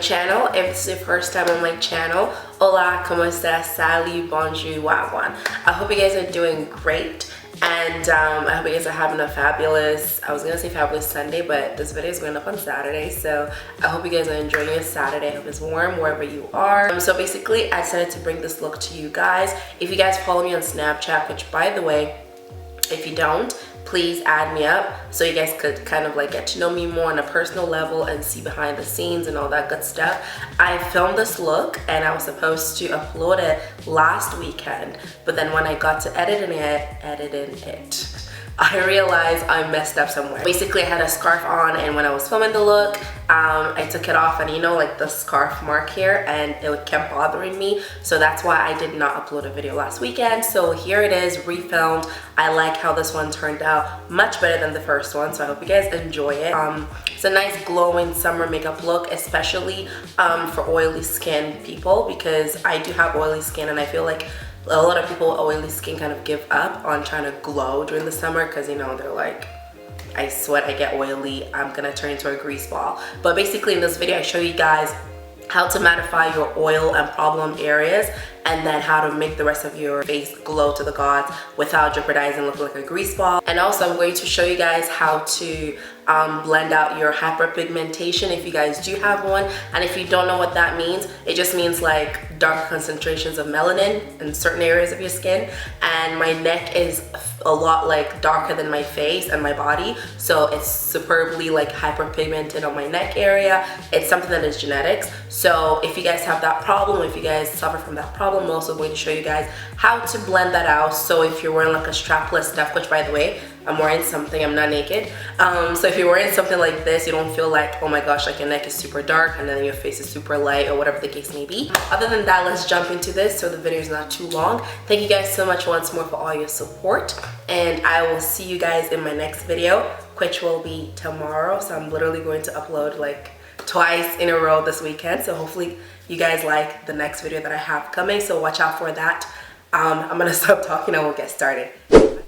Channel. If this is your first time on my channel, hola, como estas, salut, bonjour, wagwan. I hope you guys are doing great, and I hope you guys are having a fabulous, I was gonna say fabulous Sunday, but this video is going up on Saturday, so I hope you guys are enjoying your Saturday. I hope it's warm wherever you are. So basically, I decided to bring this look to you guys. If you guys follow me on Snapchat, which by the way, if you don't, please add me up so you guys could kind of like get to know me more on a personal level and see behind the scenes and all that good stuff. I filmed this look and I was supposed to upload it last weekend, but then when I got to editing it, I realized I messed up somewhere. Basically, I had a scarf on, and when I was filming the look, I took it off, and you know, like the scarf mark here, and it kept bothering me. So that's why I did not upload a video last weekend. So here it is, refilmed. I like how this one turned out, much better than the first one. So I hope you guys enjoy it. It's a nice glowing summer makeup look, especially for oily skin people, because I do have oily skin, and I feel like a lot of people with oily skin kind of give up on trying to glow during the summer because, you know, they're like, I sweat, I get oily, I'm gonna turn into a grease ball. But basically in this video, I show you guys how to mattify your oil and problem areas, and then how to make the rest of your face glow to the gods without jeopardizing looking like a grease ball. And also I'm going to show you guys how to blend out your hyperpigmentation if you guys do have one. And if you don't know what that means, it just means like dark concentrations of melanin in certain areas of your skin. And my neck is a lot like darker than my face and my body, so it's superbly like hyperpigmented on my neck area. It's something that is genetics. So if you guys have that problem, if you guys suffer from that problem, I'm also going to show you guys how to blend that out. So if you're wearing like a strapless stuff, which by the way, I'm wearing something, I'm not naked. So if you're wearing something like this, you don't feel like, oh my gosh, like your neck is super dark and then your face is super light, or whatever the case may be. Other than that, let's jump into this so the video is not too long. Thank you guys so much once more for all your support, and I will see you guys in my next video, which will be tomorrow. So I'm literally going to upload like twice in a row this weekend, so hopefully you guys like the next video that I have coming, so watch out for that. I'm gonna stop talking and we'll get started.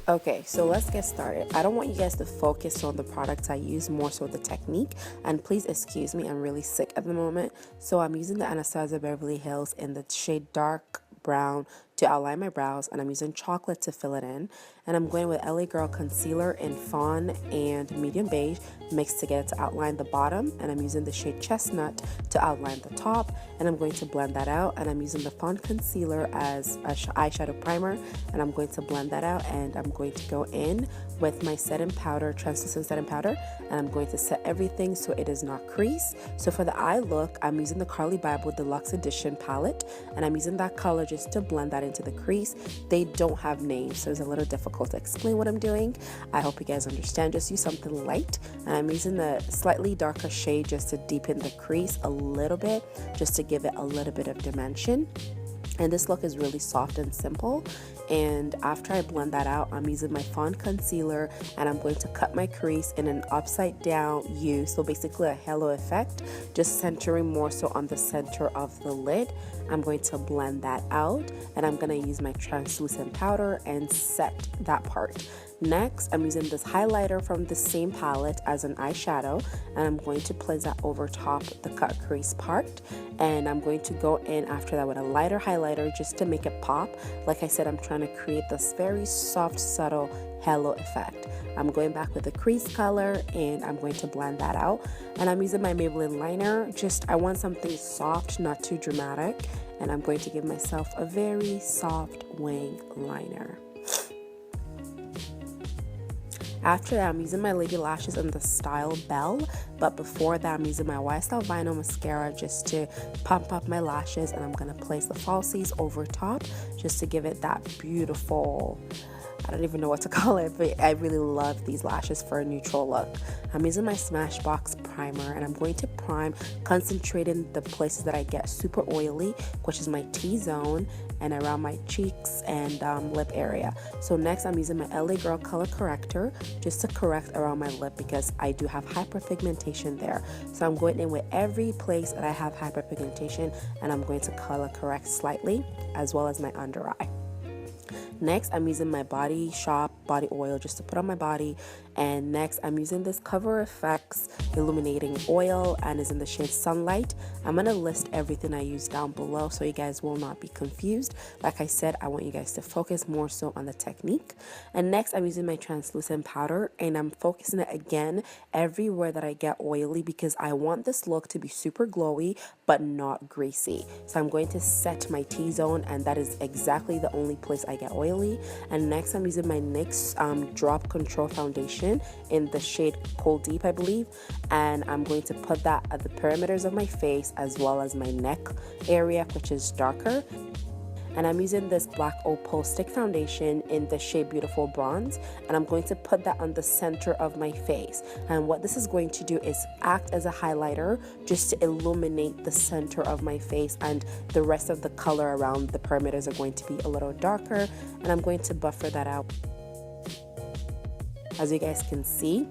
Okay, so let's get started. I don't want you guys to focus on the products I use, more so the technique. And please excuse me, I'm really sick at the moment. So I'm using the Anastasia Beverly Hills in the shade dark brown to outline my brows, and I'm using chocolate to fill it in. And I'm going with LA Girl concealer in fawn and medium beige mixed together to outline the bottom, and I'm using the shade chestnut to outline the top, and I'm going to blend that out. And I'm using the fawn concealer as a eyeshadow primer, and I'm going to blend that out, and I'm going to go in with my setting powder, translucent setting powder, and I'm going to set everything so it does not crease. So for the eye look, I'm using the CARLI BYBEL Deluxe Edition palette, and I'm using that color just to blend that into the crease. They don't have names, so it's a little difficult to explain what I'm doing. I hope you guys understand. Just use something light, and I'm using the slightly darker shade just to deepen the crease a little bit, just to give it a little bit of dimension. And this look is really soft and simple. And after I blend that out, I'm using my fawn concealer, and I'm going to cut my crease in an upside down U, so basically a halo effect, just centering more so on the center of the lid. I'm going to blend that out, and I'm going to use my translucent powder and set that part. Next, I'm using this highlighter from the same palette as an eyeshadow, and I'm going to place that over top the cut crease part. And I'm going to go in after that with a lighter highlighter just to make it pop. Like I said, I'm trying to create this very soft, subtle halo effect. I'm going back with the crease color, and I'm going to blend that out. And I'm using my Maybelline liner. I want something soft, not too dramatic. And I'm going to give myself a very soft wing liner. After that, I'm using my LADYLASHES in the style BELLE, but before that, I'm using my YSL Vinyl Mascara just to pump up my lashes, and I'm going to place the falsies over top just to give it that beautiful, I don't even know what to call it, but I really love these lashes for a neutral look. I'm using my Smashbox primer, and I'm going to prime, concentrating the places that I get super oily, which is my T-zone and around my cheeks and lip area. So next I'm using my LA Girl color corrector just to correct around my lip because I do have hyperpigmentation there. So I'm going in with every place that I have hyperpigmentation, and I'm going to color correct slightly, as well as my under eye. Next, I'm using my BODYSHOP body oil just to put on my body. And next, I'm using this COVERFX illuminating oil, and is in the shade Sunlight. I'm going to list everything I use down below so you guys will not be confused. Like I said, I want you guys to focus more so on the technique. And next, I'm using my translucent powder, and I'm focusing it again everywhere that I get oily because I want this look to be super glowy but not greasy. So I'm going to set my T-zone, and that is exactly the only place I get oily. And next, I'm using my NYX Drop Control Foundation in the shade Cold Deep, I believe, and I'm going to put that at the perimeters of my face as well as my neck area, which is darker. And I'm using this black opal stick foundation in the shade Beautiful Bronze, and I'm going to put that on the center of my face. And what this is going to do is act as a highlighter just to illuminate the center of my face, and the rest of the color around the perimeters are going to be a little darker, and I'm going to buffer that out. As you guys can see,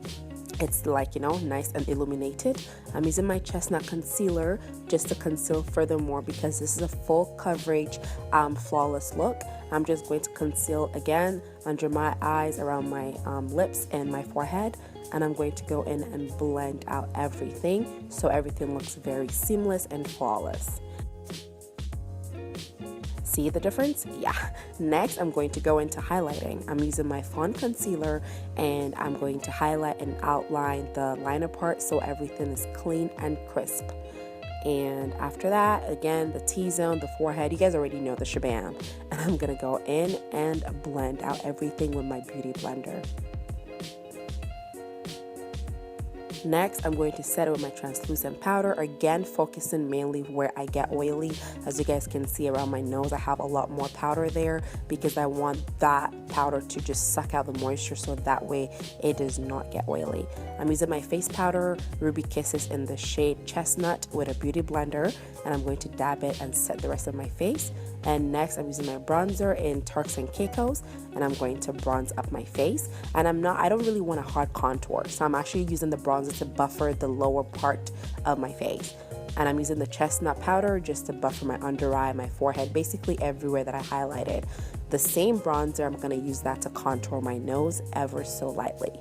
it's like, you know, nice and illuminated. I'm using my Chestnut concealer just to conceal furthermore because this is a full coverage flawless look. I'm just going to conceal again under my eyes, around my lips and my forehead, and I'm going to go in and blend out everything so everything looks very seamless and flawless. See the difference? Yeah. Next, I'm going to go into highlighting. I'm using my FAWN concealer, and I'm going to highlight and outline the liner part so everything is clean and crisp. And after that, again, the T-zone, the forehead, you guys already know the shabam. And I'm gonna go in and blend out everything with my beauty blender. Next, I'm going to set it with my translucent powder, again focusing mainly where I get oily. As you guys can see around my nose, I have a lot more powder there because I want that powder to just suck out the moisture so that way it does not get oily. I'm using my face powder, Ruby Kisses, in the shade Chestnut with a beauty blender, and I'm going to dab it and set the rest of my face. And next, I'm using my bronzer in Turks and Caicos, and I'm going to bronze up my face. And I don't really want a hard contour, so I'm actually using the bronzer to buffer the lower part of my face. And I'm using the Chestnut powder just to buffer my under eye, my forehead, basically everywhere that I highlighted. The same bronzer, I'm going to use that to contour my nose ever so lightly.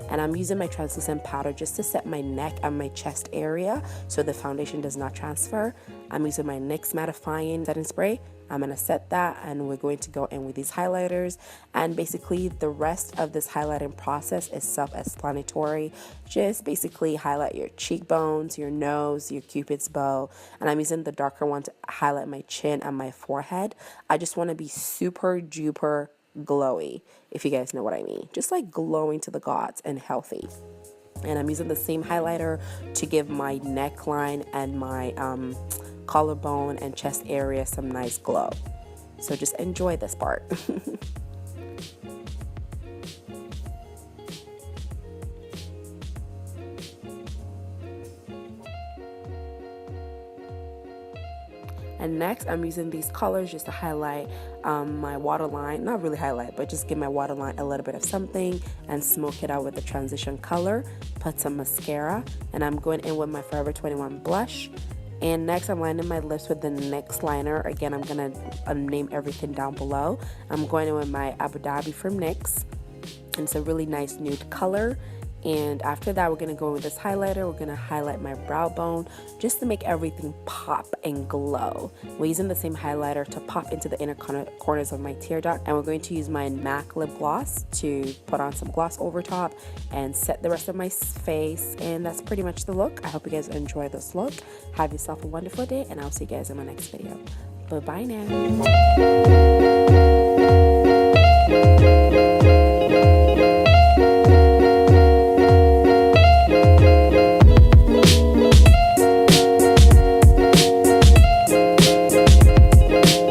And I'm using my translucent powder just to set my neck and my chest area so the foundation does not transfer. I'm using my NYX mattifying setting spray. I'm going to set that, and we're going to go in with these highlighters. And basically the rest of this highlighting process is self-explanatory. Just basically highlight your cheekbones, your nose, your cupid's bow. And I'm using the darker one to highlight my chin and my forehead. I just want to be super duper glowy, if you guys know what I mean. Just like glowing to the gods and healthy. And I'm using the same highlighter to give my neckline and my collarbone and chest area some nice glow. So just enjoy this part. And next, I'm using these colors just to highlight my waterline. Not really highlight, but just give my waterline a little bit of something and smoke it out with the transition color. Put some mascara, and I'm going in with my Forever 21 blush. And next, I'm lining my lips with the NYX liner. Again, I'm gonna name everything down below. I'm going in with my Abu Dhabi from NYX, and it's a really nice nude color. And after that, we're gonna go with this highlighter. We're gonna highlight my brow bone just to make everything pop and glow. We're using the same highlighter to pop into the inner corners of my tear duct, and we're going to use my MAC lip gloss to put on some gloss over top and set the rest of my face. And that's pretty much the look. I hope you guys enjoy this look. Have yourself a wonderful day, and I'll see you guys in my next video. Bye bye now.